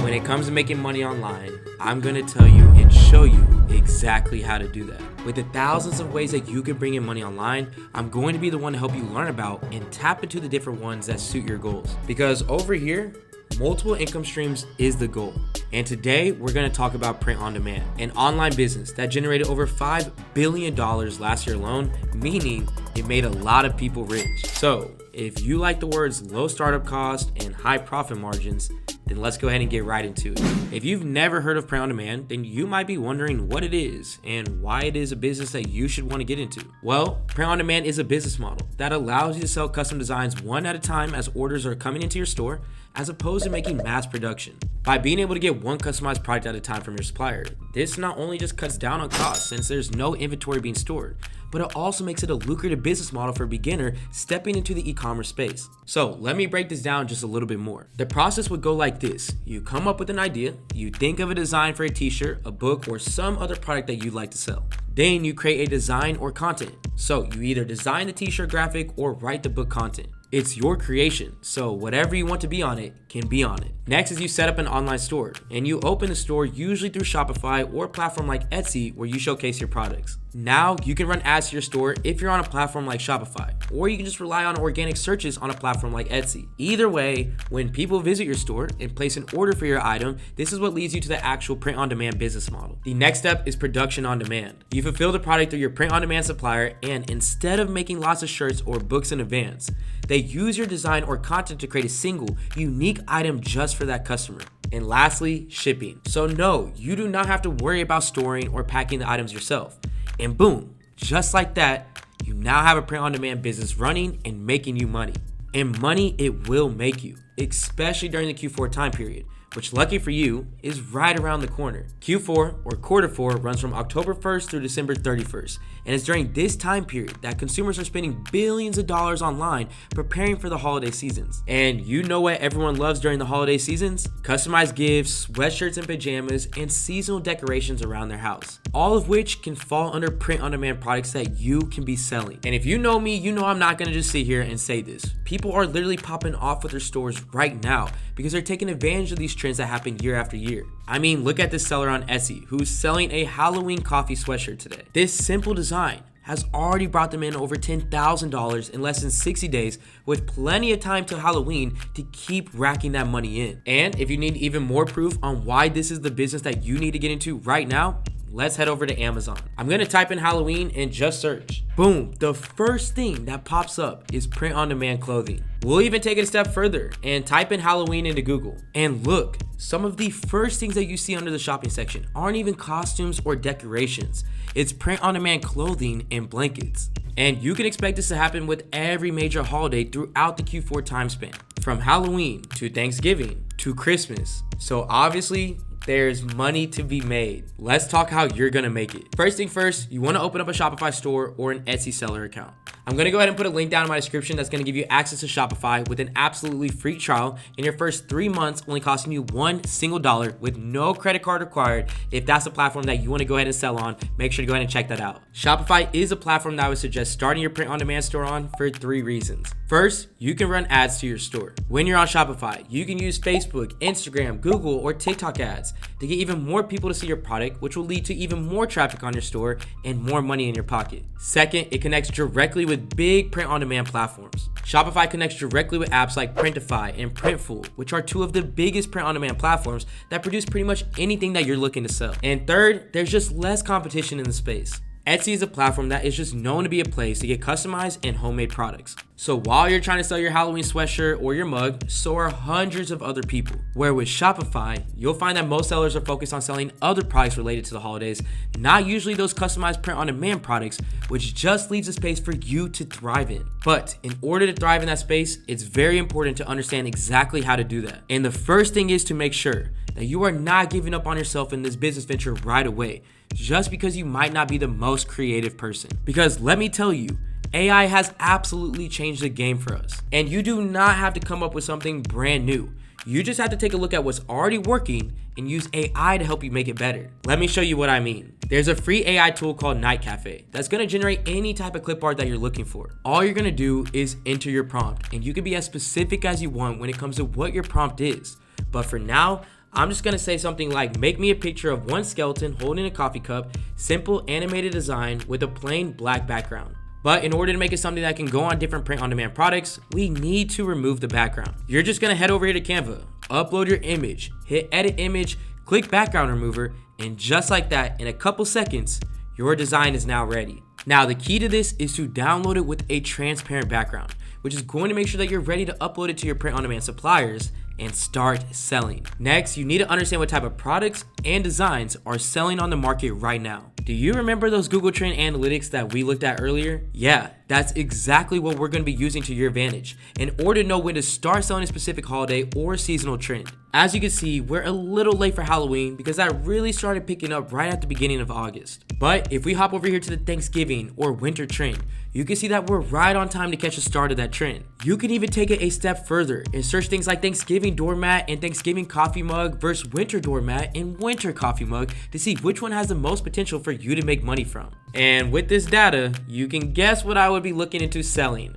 When it comes to making money online, I'm going to tell you and show you exactly how to do that. With the thousands of ways that you can bring in money online, I'm going to be the one to help you learn about and tap into the different ones that suit your goals. Because over here, multiple income streams is the goal. And today we're going to talk about print on demand, an online business that generated over $5 billion last year alone, meaning it made a lot of people rich. So if you like the words low startup cost and high profit margins, then let's go ahead and get right into it. If you've never heard of print on demand, then you might be wondering what it is and why it is a business that you should want to get into. Well, print on demand is a business model that allows you to sell custom designs one at a time as orders are coming into your store, as opposed to making mass production. By being able to get one customized product at a time from your supplier, this not only just cuts down on costs since there's no inventory being stored, but it also makes it a lucrative business model for a beginner stepping into the e-commerce space. So let me break this down just a little bit more. The process would go like this. You come up with an idea, you think of a design for a t-shirt, a book, or some other product that you'd like to sell. Then you create a design or content. So you either design the t-shirt graphic or write the book content. It's your creation, so whatever you want to be on it can be on it. Next is you set up an online store, and you open the store usually through Shopify or a platform like Etsy where you showcase your products. Now you can run ads to your store if you're on a platform like Shopify, or you can just rely on organic searches on a platform like Etsy. Either way, when people visit your store and place an order for your item, this is what leads you to the actual print on demand business model. The next step is production on demand. You fulfill the product through your print on demand supplier, and instead of making lots of shirts or books in advance, they use your design or content to create a single, unique item just for that customer. And lastly, shipping. So no, you do not have to worry about storing or packing the items yourself. And boom, just like that, you now have a print-on-demand business running and making you money. And money it will make you, especially during the Q4 time period, which lucky for you is right around the corner. Q4 or quarter 4 runs from October 1st through December 31st. And it's during this time period that consumers are spending billions of dollars online preparing for the holiday seasons. And you know what everyone loves during the holiday seasons? Customized gifts, sweatshirts and pajamas, and seasonal decorations around their house. All of which can fall under print on demand products that you can be selling. And if you know me, you know I'm not gonna just sit here and say this. People are literally popping off with their stores right now because they're taking advantage of these trends that happen year after year. I mean, look at this seller on Etsy who's selling a Halloween coffee sweatshirt today. This simple design has already brought them in over $10,000 in less than 60 days with plenty of time till Halloween to keep racking that money in. And if you need even more proof on why this is the business that you need to get into right now, let's head over to Amazon. I'm gonna type in Halloween and just search. Boom, the first thing that pops up is print on demand clothing. We'll even take it a step further and type in Halloween into Google. And look, some of the first things that you see under the shopping section aren't even costumes or decorations. It's print on demand clothing and blankets. And you can expect this to happen with every major holiday throughout the Q4 time span, from Halloween to Thanksgiving to Christmas. So obviously, there's money to be made. Let's talk how you're gonna make it. First thing first, you wanna open up a Shopify store or an Etsy seller account. I'm gonna go ahead and put a link down in my description that's gonna give you access to Shopify with an absolutely free trial in your first 3 months, only costing you $1 single with no credit card required. If that's a platform that you wanna go ahead and sell on, make sure to go ahead and check that out. Shopify is a platform that I would suggest starting your print on demand store on for 3 reasons. First, you can run ads to your store. When you're on Shopify, you can use Facebook, Instagram, Google, or TikTok ads to get even more people to see your product, which will lead to even more traffic on your store and more money in your pocket. Second, it connects directly with big print-on-demand platforms. Shopify connects directly with apps like Printify and Printful, which are 2 of the biggest print-on-demand platforms that produce pretty much anything that you're looking to sell. And third, there's just less competition in the space. Etsy is a platform that is just known to be a place to get customized and homemade products. So while you're trying to sell your Halloween sweatshirt or your mug, so are hundreds of other people. Where with Shopify, you'll find that most sellers are focused on selling other products related to the holidays, not usually those customized print-on-demand products, which just leaves a space for you to thrive in. But in order to thrive in that space, it's very important to understand exactly how to do that. And the first thing is to make sure that you are not giving up on yourself in this business venture right away, just because you might not be the most creative person. Because let me tell you, AI has absolutely changed the game for us. And you do not have to come up with something brand new. You just have to take a look at what's already working and use AI to help you make it better. Let me show you what I mean. There's a free AI tool called Night Cafe that's gonna generate any type of clip art that you're looking for. All you're gonna do is enter your prompt, and you can be as specific as you want when it comes to what your prompt is. But for now, I'm just gonna say something like, make me a picture of one skeleton holding a coffee cup, simple animated design with a plain black background. But in order to make it something that can go on different print-on-demand products, we need to remove the background. You're just gonna head over here to Canva, upload your image, hit edit image, click background remover, and just like that, in a couple seconds, your design is now ready. Now, the key to this is to download it with a transparent background, which is going to make sure that you're ready to upload it to your print-on-demand suppliers and start selling. Next, you need to understand what type of products and designs are selling on the market right now. Do you remember those Google Trend Analytics that we looked at earlier? Yeah, that's exactly what we're going to be using to your advantage in order to know when to start selling a specific holiday or seasonal trend. As you can see, we're a little late for Halloween because that really started picking up right at the beginning of August. But if we hop over here to the Thanksgiving or winter trend, you can see that we're right on time to catch the start of that trend. You can even take it a step further and search things like Thanksgiving doormat and Thanksgiving coffee mug versus winter doormat and winter coffee mug to see which one has the most potential for you to make money from. And with this data, you can guess what I would be looking into selling.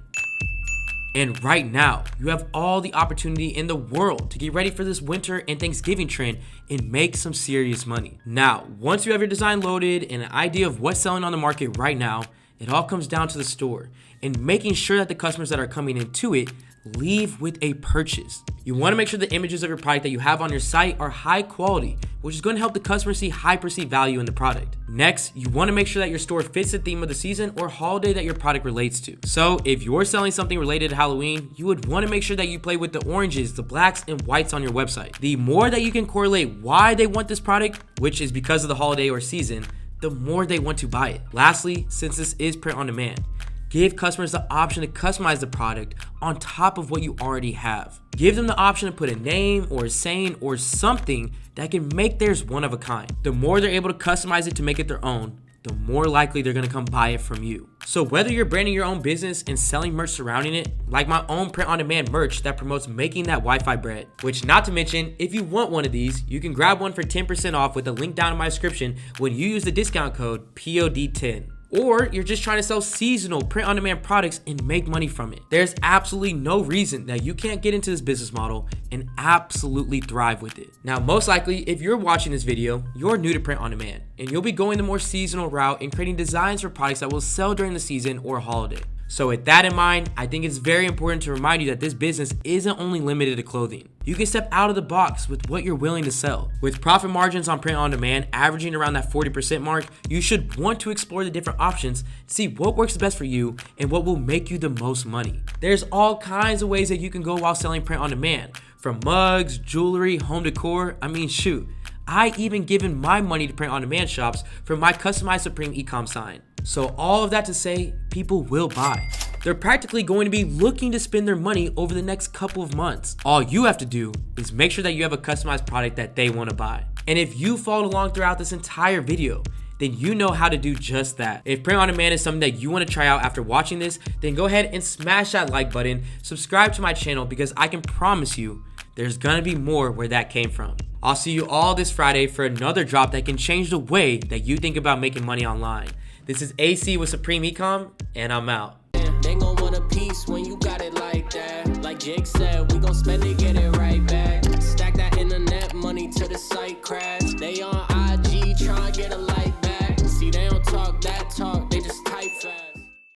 And right now, you have all the opportunity in the world to get ready for this winter and Thanksgiving trend and make some serious money. Now, once you have your design loaded and an idea of what's selling on the market right now, it all comes down to the store and making sure that the customers that are coming into it leave with a purchase. You want to make sure the images of your product that you have on your site are high quality, which is going to help the customer see high perceived value in the product. Next, you want to make sure that your store fits the theme of the season or holiday that your product relates to. So if you're selling something related to Halloween, you would want to make sure that you play with the oranges, the blacks, and whites on your website. The more that you can correlate why they want this product, which is because of the holiday or season, the more they want to buy it. Lastly, since this is print on demand, give customers the option to customize the product on top of what you already have. Give them the option to put a name or a saying or something that can make theirs one of a kind. The more they're able to customize it to make it their own, the more likely they're gonna come buy it from you. So whether you're branding your own business and selling merch surrounding it, like my own print-on-demand merch that promotes making that Wi-Fi bread, which not to mention, if you want one of these, you can grab one for 10% off with the link down in my description when you use the discount code POD10. Or you're just trying to sell seasonal print-on-demand products and make money from it. There's absolutely no reason that you can't get into this business model and absolutely thrive with it. Now, most likely, if you're watching this video, you're new to print-on-demand, and you'll be going the more seasonal route and creating designs for products that will sell during the season or holiday. So with that in mind, I think it's very important to remind you that this business isn't only limited to clothing. You can step out of the box with what you're willing to sell. With profit margins on print on demand averaging around that 40% mark, you should want to explore the different options to see what works best for you and what will make you the most money. There's all kinds of ways that you can go while selling print on demand, from mugs, jewelry, home decor. I mean, shoot, I even given my money to print on demand shops for my customized Supreme e-com sign. So all of that to say, people will buy. They're practically going to be looking to spend their money over the next couple of months. All you have to do is make sure that you have a customized product that they want to buy. And if you followed along throughout this entire video, then you know how to do just that. If print on demand is something that you want to try out after watching this, then go ahead and smash that like button, subscribe to my channel, because I can promise you there's gonna be more where that came from. I'll see you all this Friday for another drop that can change the way that you think about making money online. This is AC with Supreme Ecom, and I'm out. They gon' want a piece when you got it like that. Like Jake said, we gon' spend it, get it right.